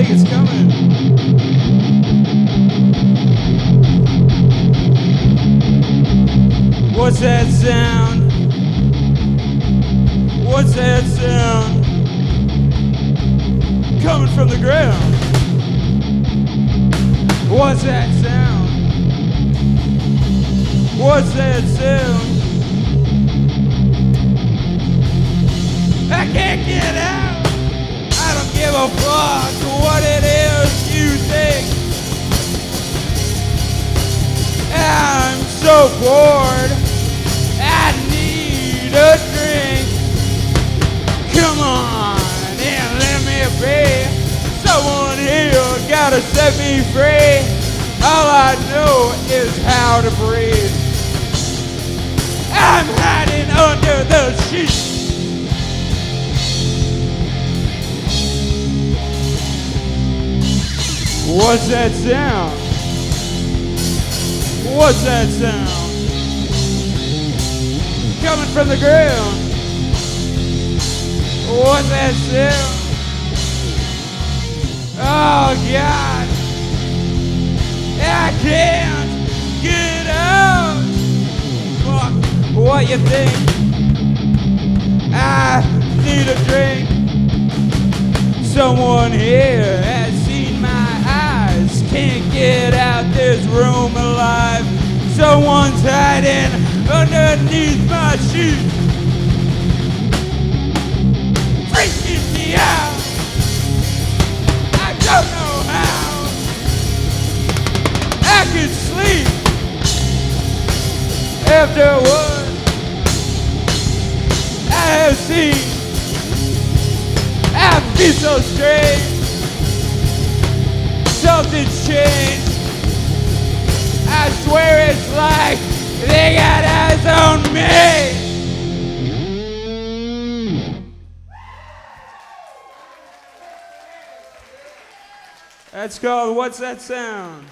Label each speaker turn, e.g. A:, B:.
A: think it's coming. What's that sound? What's that sound? Coming from the ground. What's that sound? What's that sound? I can't get out. I don't give a fuck what it is you think. I'm so bored. I need a drink. Come on and let me be. Someone here gotta set me free. All I know is how to breathe. I'm hiding under the sheets. What's that sound? What's that sound? Coming from the ground. What's that sound? Oh God, I can't get out. Fuck what you think. I need a drink. Someone here has seen my eyes. Can't get out this room alive. Someone's hiding underneath my sheets. Freaking me out. I don't know how I could sleep after what I have seen. I feel so strange. Something's changed. I swear it's like they got eyes on me. That's called What's That Sound?